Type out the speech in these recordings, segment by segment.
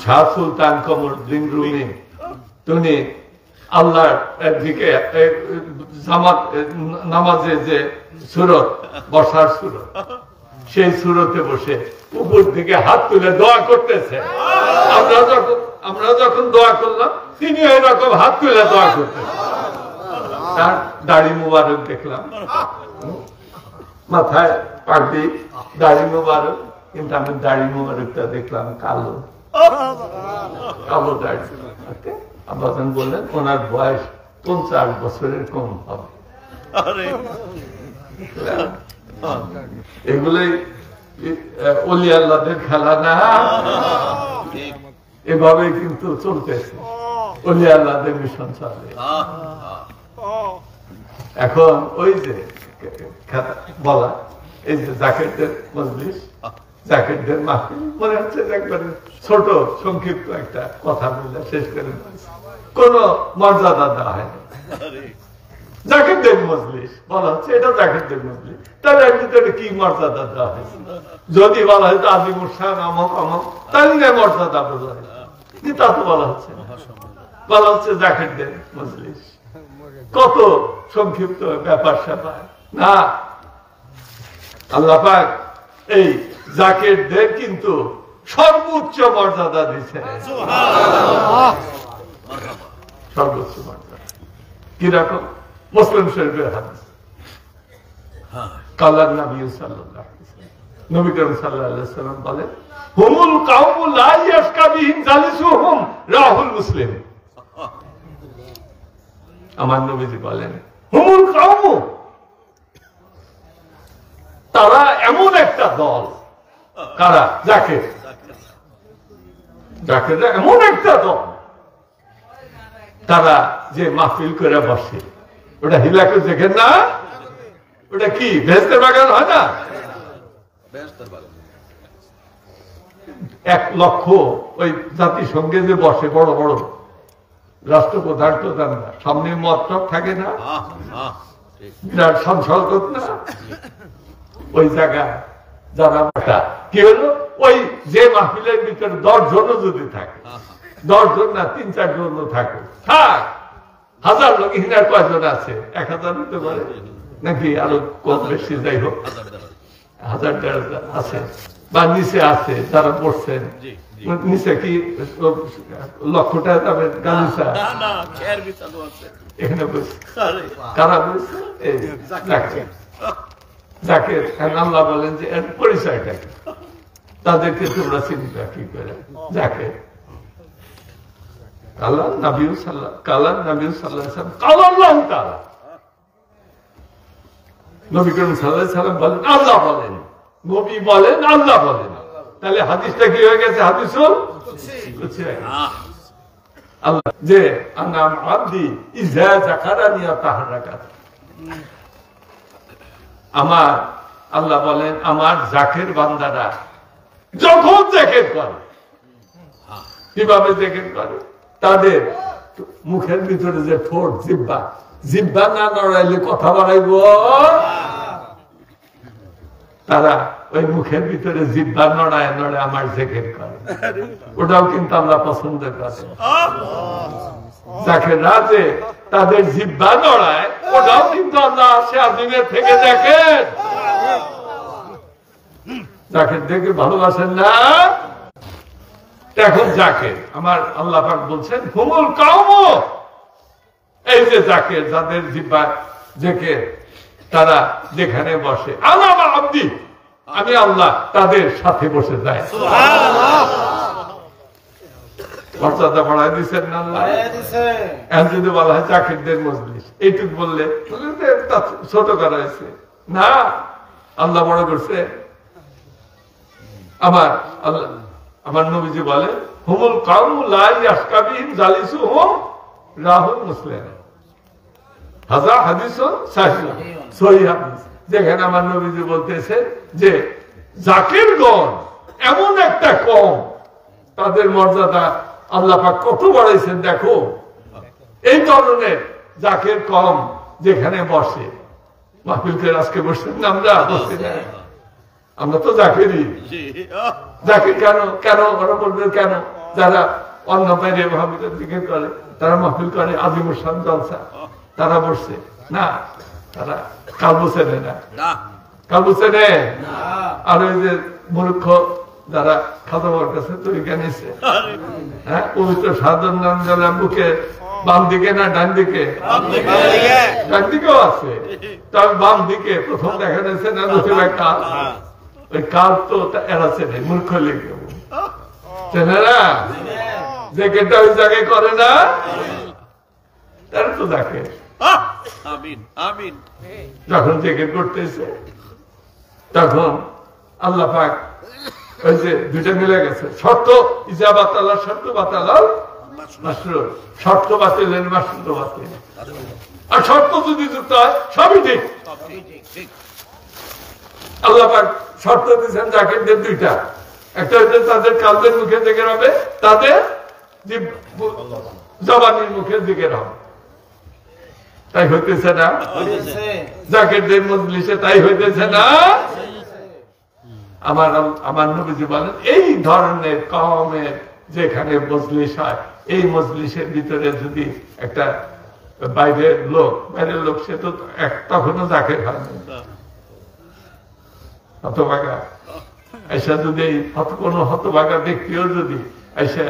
শাহ সুলতান কমরউদ্দিন রুমি তিনি আল্লাহর দিকে নামাজে যে সুরত, বসার সুরত, সেই সুরতে বসে উপর দিকে হাত তুলে দোয়া করতেছে। আমরা যখন দোয়া করলাম তিনি এরকম হাত তুলে দোয়া করতেছেন। তার দাড়ি মুবারক দেখলাম, মাথায় পাগড়ি, দাড়ি মুবারক, কিন্তু আমি দাড়ি মুবারকটা দেখলাম কালো কালো দাড়ি। আব্বাজান বললেন ওনার বয়স 50 বছরের কম হবে। এগুলোই ওলি আল্লাহদের খেলা না, এভাবে কিন্তু চলতেছে ওলি আল্লাহদের মিশন চলে। এখন ওই যে বলা, এই যে জাকেরদের মজলিস, জাকেরদের মাহফিল, মনে হচ্ছে একবারে ছোট সংক্ষিপ্ত একটা কথা বলে শেষ করে কোন মর্যাদা দেওয়া হয় না। জাকেরদের মজলিস বলা হচ্ছে, এটা জাকেরদের মজলিস, তাহলে এর ভিতরে কি মর্যাদা দেওয়া হয়েছে? যদি বলা হয়তো আজিমুর শাহ আমক আমক, তাহলে মর্যাদা বোঝা হয়, কিন্তু তা তো বলা হচ্ছে না। বলা হচ্ছে জাকেরদের মজলিস, কত সংক্ষিপ্ত ব্যাপার স্যাপার না। আল্লাহ পাক এই জাকেরদের কিন্তু সর্বোচ্চ মর্যাদা দিচ্ছে, সর্বোচ্চ মর্যাদা। কিরকম? মুসলিম শরীফের হাদিস, কালার নবী সাল্লাল্লাহু আলাইহি ওয়াসাল্লাম, নবী করিম সাল্লাল্লাহু আলাইহি ওয়াসাল্লাম বলেন, হুমুল কাউমু লা ইয়াশকা বিহিম জালিসুহুম, রাহুল মুসলিম। আমার নবীজি বলেন, হুমুল কাউমু, তারা এমন একটা দল, কারা? জাকের, জাকেররা এমন একটা দল, তারা যে মাহফিল করে বসে, ওটা হিলাকে দেখেন না, ওটা কি বেহেশতের বাগান হয় না? 1 লক্ষ ওই জাতিসংঘে যে বসে বড় বড় রাষ্ট্রপ্রধান প্রধানরা, সামনে মতলব থাকে না, বিরাট সংসদ না, ওই জায়গায় যারা কি হলো, ওই যে মাহফিলের ভিতরে 10 জনও যদি থাকে, 10 জন না 3-4 জন থাকে, থাক, 1000 লোক হিনার কয়জন আছে? 1000 হতে পারে নাকি আরো কম বেশি, যাই হোক 1000-1500 আছে, বা নিচে আছে যারা পড়ছেন, নিচে কি লক্ষটা যাবে গালিসা এখানে বলছে, কারা বলছে? যাকে আল্লাহ বলেন যে এর পরিচয়টা কি, তাদেরকে তোমরা চিন্তা কি করে? যাকে আল্লাহ নবী সাল্লাল্লাহু আলাইহি ওয়াসাল্লাম, আল্লাহ তাআলা, নবী করিম সাল্লাল্লাহু আলাইহি ওয়াসাল্লাম বলেন, আল্লাহ বলেন, নবী বলেন, আল্লাহ বলেন। তাহলে হাদিসটা কি হয়ে গেছে? হাদিসুল কুদসি। আল্লাহ যে আনাম আব্দি ইযা যাকারানি তাহারাকাত, আমার আল্লাহ বলেন, আমার জাকের বান্দারা যখন জিকির করে, কিভাবে জিকির করে? তাদের মুখের ভিতরে যে ঠোঁট, জিহ্বা, জিহ্বা না নড়াইলে কথা বাড়াইব, তারা ওই মুখের ভিতরে জিহ্বা নড়ায় নড়ে আমার জিকির করে, ওটাও কিন্তু আমরা পছন্দ করি। যাকে রাজে তাদের জিহ্বা নড়ায়, ওটাও কিন্তু আল্লাহ আসে আজিমের থেকে দেখেন, যাকে দেখে ভালোবাসেন না। এখন যাকে আমার আল্লাহ পাক বলছেন, হুমুল কাউমু, এই যে যাকে, যাদের জিহ্বা জেকে তারা যেখানে বসে, আল্লাহ আব্দি, আমি আল্লাহ তাদের সাথে বসে যাই। মর্যাদা বাড়াই দিচ্ছেন না আল্লাহ? এখন যদি বলা হয় জাকিরদের মজলিস, এইটুক বললে ছোট করা হয়েছে না, আল্লাহ বড় করছে। আমার নবীজি বলে, হুমুল কাউমু লা ইয়াশকা বিহিম জালিসুহুম, রাহুল মুসলিম। হাযা হাদিসুন সহিহ হাদিস, যেখানে আমার নবীজি বলতেছেন যে জাকিরগণ এমন একটা কম, তাদের মর্যাদা আল্লাহ পাক কত বাড়াইছেন দেখো। এই ধরনের জাকির কম যেখানে বসে, মাহফিলকে আজকে বসছেন না, আমরা বসছি না, আমরা তো জাকিরই। জাকির কেন কেন ওরা বলবে কেন? যারা অন্য বাইরে মাহফিলের দিকে করে, তারা মাহফিল করে আজিমুর শান জলসা, তারা বসছে না, তারা কালবু চেনে না, কালবু চেনে। আর ওই যে মূর্খ যারা খাতাবার কাছে তরিকা নিচ্ছে, হ্যাঁ, পবিত্র সাধন নাম জলে বুকে বাম দিকে না ডান দিকে? ডান দিকেও আছে, তবে বাম দিকে প্রথম দেখা যাচ্ছে না নতুবা কাল। ওই কাল তো এরা চেনে, মূর্খ লিখে চেনে না, যে কেটা ওই জায়গায় করে না তারা তো দেখে। যখন জেগে করতেছে তখন আল্লাহ পাক ওই যে দুইটা মিলে গেছে, শর্ত ইজাবাত আল্লাহ, শর্ত বাতালাল মাসরুর, শর্ত বাতিলের মাসরুর বাতিল। আর শর্ত যদি যুক্ত হয় সবই ঠিক। আল্লাহ পাক শর্ত দিয়েছেন জাকিরদের দুইটা, একটা হচ্ছে তাদের কালদের মুখের দিকে হবে, তাদের জবানির মুখের দিকে হবে। তাই হইতেছে না? জাকিরদের মজলিসে তাই হইতেছে না? আমার নবীজি বলেন এই ধরনের কওমের যেখানে মজলিস হয়, এই মজলিসের ভিতরে যদি একটা বাইরের লোক সে তো তখনও জাকির হয় না, হতভাগা এসা যদি কোন হতভাগা ব্যক্তিও যদি এসে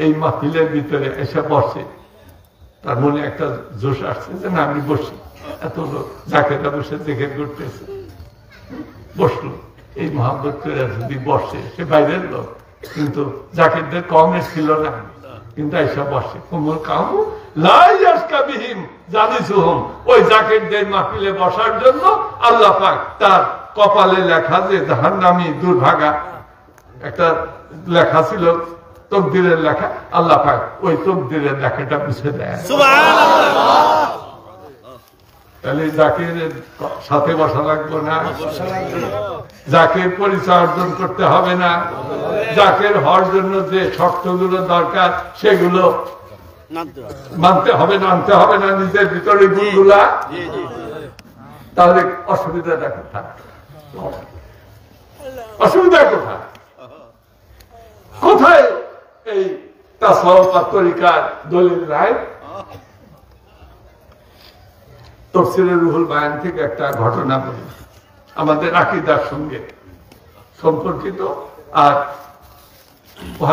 এই মাহফিলের ভিতরে এসে বসে, তার মনে একটা জোশ আসছে যে না আমি বসি, এত লোক জাকেরটা বসে দেখে করতেছে, বসলো, এই মহাব্বত করে যদি বসে, সে বাইরের লোক কিন্তু জাকেরদের কমে ছিল না, কিন্তু এসে বসে কোমল কামু লাইয়াসকাবিহিম জানিসুহুম, ওই জাকেরদের মাহফিলে বসার জন্য আল্লাহ পাক তার কপালে লেখা যে জাহান্নামী দুর্ভাগা একটা লেখা ছিল, তকদিরের লেখা, আল্লাহ পাক ওই তকদিরের লেখাটা মুছে দেয়। তাহলে জাকিরের সাথে বসা লাগবে না, জাকির পরিচয় অর্জন করতে হবে না, জাকির হওয়ার জন্য যে শর্তগুলো দরকার সেগুলো মানতে হবে না নিজের ভিতরে গুণগুলা। তাহলে অসুবিধাটা কোথায়? অসুবিধা কোথায়? কোথায় এই তাসাউফ তরিকার দলিল রায়? তাফসীরে রুহুল বায়ান থেকে একটা ঘটনা বলি, আমাদের আকীদার সঙ্গে সম্পর্কিত। আর